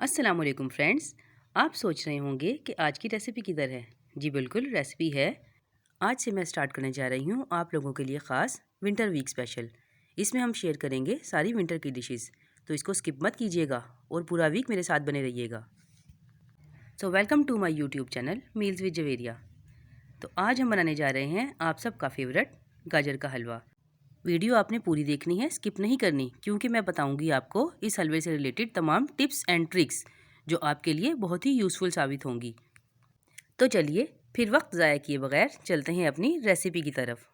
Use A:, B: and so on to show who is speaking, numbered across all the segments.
A: अस्सलाम वालेकुम फ्रेंड्स। आप सोच रहे होंगे कि आज की रेसिपी किधर है। जी बिल्कुल, रेसिपी है। आज से मैं स्टार्ट करने जा रही हूँ आप लोगों के लिए ख़ास विंटर वीक स्पेशल। इसमें हम शेयर करेंगे सारी विंटर की डिशेस, तो इसको स्किप मत कीजिएगा और पूरा वीक मेरे साथ बने रहिएगा। So welcome to my YouTube channel meals with Javeria. तो आज हम बनाने जा रहे हैं आप सबका फेवरेट गाजर का हलवा। वीडियो आपने पूरी देखनी है, स्किप नहीं करनी, क्योंकि मैं बताऊंगी आपको इस हलवे से रिलेटेड तमाम टिप्स एंड ट्रिक्स जो आपके लिए बहुत ही यूज़फुल साबित होंगी। तो चलिए फिर वक्त ज़ाया किए बगैर चलते हैं अपनी रेसिपी की तरफ।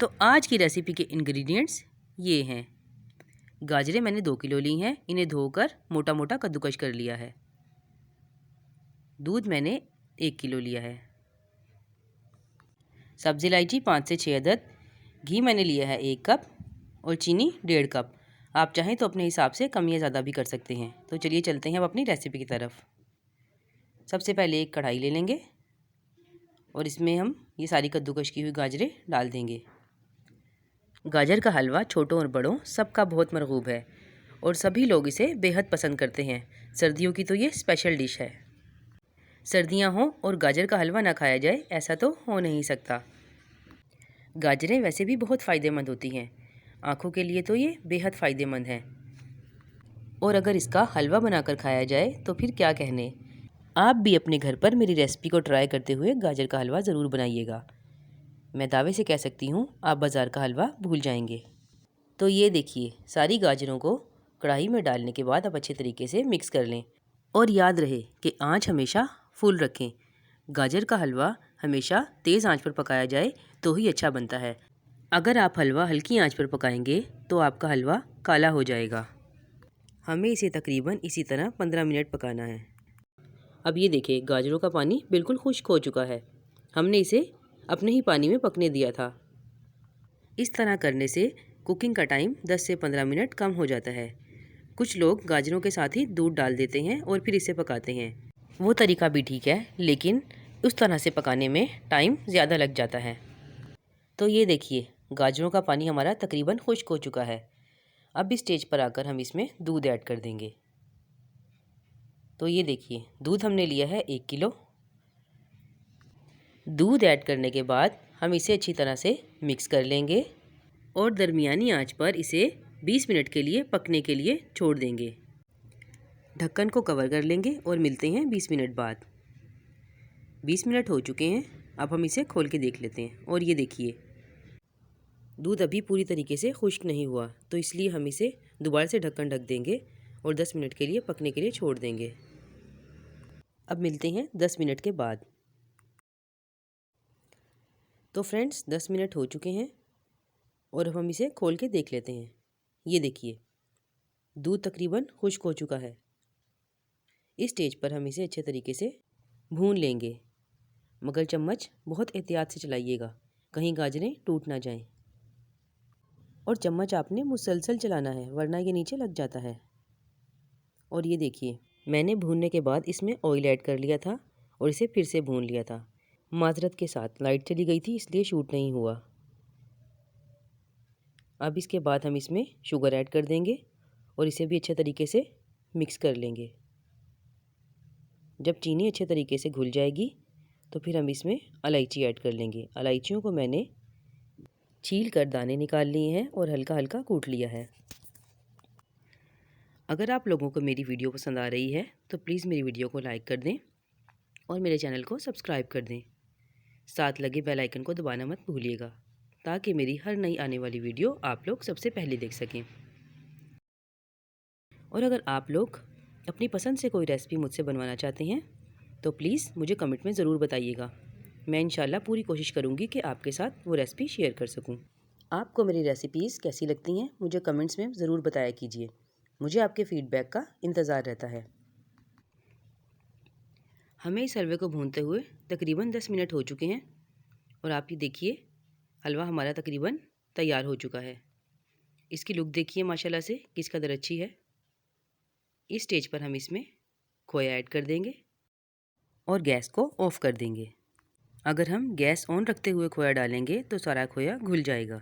A: तो आज की रेसिपी के इंग्रेडिएंट्स ये हैं। गाजरें मैंने 2 किलो ली हैं, इन्हें धोकर मोटा मोटा कद्दूकश कर लिया है। दूध मैंने 1 किलो लिया है। सब्ज़ी इलायची 5 से 6 अदद। घी मैंने लिया है 1 कप और चीनी 1.5 कप। आप चाहें तो अपने हिसाब से कम या ज़्यादा भी कर सकते हैं। तो चलिए चलते हैं अब अपनी रेसिपी की तरफ। सबसे पहले एक कढ़ाई ले लेंगे और इसमें हम ये सारी कद्दूकश की हुई गाजरें डाल देंगे। गाजर का हलवा छोटों और बड़ों सबका बहुत मरगूब है और सभी लोग इसे बेहद पसंद करते हैं। सर्दियों की तो ये स्पेशल डिश है। सर्दियाँ हों और गाजर का हलवा ना खाया जाए, ऐसा तो हो नहीं सकता। गाजरें वैसे भी बहुत फ़ायदेमंद होती हैं, आँखों के लिए तो ये बेहद फ़ायदेमंद है। और अगर इसका हलवा बनाकर खाया जाए तो फिर क्या कहने। आप भी अपने घर पर मेरी रेसिपी को ट्राई करते हुए गाजर का हलवा ज़रूर बनाइएगा। मैं दावे से कह सकती हूँ आप बाज़ार का हलवा भूल जाएंगे। तो ये देखिए, सारी गाजरों को कढ़ाई में डालने के बाद आप अच्छे तरीके से मिक्स कर लें और याद रहे कि आँच हमेशा फुल रखें। गाजर का हलवा हमेशा तेज़ आंच पर पकाया जाए तो ही अच्छा बनता है। अगर आप हलवा हल्की आंच पर पकाएंगे तो आपका हलवा काला हो जाएगा। हमें इसे तकरीबन इसी तरह 15 मिनट पकाना है। अब ये देखिए, गाजरों का पानी बिल्कुल खुश्क हो चुका है। हमने इसे अपने ही पानी में पकने दिया था। इस तरह करने से कुकिंग का टाइम 10 से 15 मिनट कम हो जाता है। कुछ लोग गाजरों के साथ ही दूध डाल देते हैं और फिर इसे पकाते हैं। वो तरीका भी ठीक है, लेकिन उस तरह से पकाने में टाइम ज़्यादा लग जाता है। तो ये देखिए, गाजरों का पानी हमारा तकरीबन खुश्क हो चुका है। अब इस स्टेज पर आकर हम इसमें दूध ऐड कर देंगे। तो ये देखिए, दूध हमने लिया है 1 किलो। दूध ऐड करने के बाद हम इसे अच्छी तरह से मिक्स कर लेंगे और दरमियानी आंच पर इसे 20 मिनट के लिए पकने के लिए छोड़ देंगे। ढक्कन को कवर कर लेंगे और मिलते हैं 20 मिनट बाद। 20 मिनट हो चुके हैं। अब हम इसे खोल के देख लेते हैं और ये देखिए, दूध अभी पूरी तरीके से खुश्क नहीं हुआ, तो इसलिए हम इसे दोबारा से ढक्कन ढक देंगे और 10 मिनट के लिए पकने के लिए छोड़ देंगे। अब मिलते हैं 10 मिनट के बाद। तो फ्रेंड्स, 10 मिनट हो चुके हैं और अब हम इसे खोल के देख लेते हैं। ये देखिए, दूध तकरीबन खुश्क हो चुका है। इस स्टेज पर हम इसे अच्छे तरीके से भून लेंगे, मगर चम्मच बहुत एहतियात से चलाइएगा, कहीं गाजरें टूट ना जाएं। और चम्मच आपने मुसलसल चलाना है, वरना ये नीचे लग जाता है। और ये देखिए, मैंने भूनने के बाद इसमें ऑयल ऐड कर लिया था और इसे फिर से भून लिया था। माजरत के साथ लाइट चली गई थी, इसलिए शूट नहीं हुआ। अब इसके बाद हम इसमें शुगर ऐड कर देंगे और इसे भी अच्छे तरीके से मिक्स कर लेंगे। जब चीनी अच्छे तरीके से घुल जाएगी तो फिर हम इसमें इलायची ऐड कर लेंगे। इलायचियों को मैंने छील कर दाने निकाल लिए हैं और हल्का हल्का कूट लिया है। अगर आप लोगों को मेरी वीडियो पसंद आ रही है तो प्लीज़ मेरी वीडियो को लाइक कर दें और मेरे चैनल को सब्सक्राइब कर दें। साथ लगे बेल आइकन को दबाना मत भूलिएगा, ताकि मेरी हर नई आने वाली वीडियो आप लोग सबसे पहले देख सकें। और अगर आप लोग अपनी पसंद से कोई रेसिपी मुझसे बनवाना चाहते हैं तो प्लीज़ मुझे कमेंट में ज़रूर बताइएगा। मैं इंशाल्लाह पूरी कोशिश करूँगी कि आपके साथ वो रेसिपी शेयर कर सकूँ। आपको मेरी रेसिपीज़ कैसी लगती हैं मुझे कमेंट्स में ज़रूर बताया कीजिए। मुझे आपके फ़ीडबैक का इंतज़ार रहता है। हमें इस हलवे को भूनते हुए तकरीबन 10 मिनट हो चुके हैं और आप ये देखिए, हलवा हमारा तकरीबन तैयार हो चुका है। इसकी लुक देखिए माशाल्लाह से किस कदर अच्छी है। इस स्टेज पर हम इसमें खोया ऐड कर देंगे और गैस को ऑफ़ कर देंगे। अगर हम गैस ऑन रखते हुए खोया डालेंगे तो सारा खोया घुल जाएगा।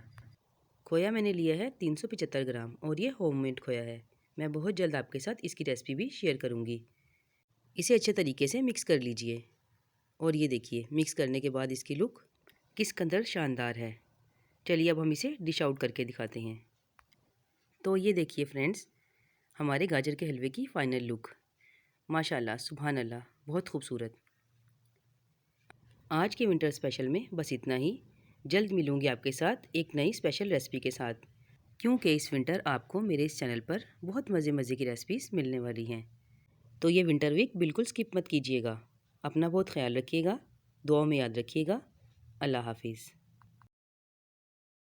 A: खोया मैंने लिया है 375 ग्राम और ये होममेड खोया है। मैं बहुत जल्द आपके साथ इसकी रेसिपी भी शेयर करूँगी। इसे अच्छे तरीके से मिक्स कर लीजिए और ये देखिए मिक्स करने के बाद इसकी लुक किस कदर शानदार है। चलिए अब हम इसे डिश आउट करके दिखाते हैं। तो ये देखिए फ्रेंड्स, हमारे गाजर के हलवे की फ़ाइनल लुक। माशाल्लाह, सुभान अल्लाह, बहुत खूबसूरत। आज के विंटर स्पेशल में बस इतना ही। जल्द मिलूँगी आपके साथ एक नई स्पेशल रेसिपी के साथ, क्योंकि इस विंटर आपको मेरे इस चैनल पर बहुत मज़े मज़े की रेसिपीज़ मिलने वाली हैं। तो ये विंटर वीक बिल्कुल स्किप मत कीजिएगा। अपना बहुत ख्याल रखिएगा, दुआओं में याद रखिएगा। अल्लाह हाफिज़।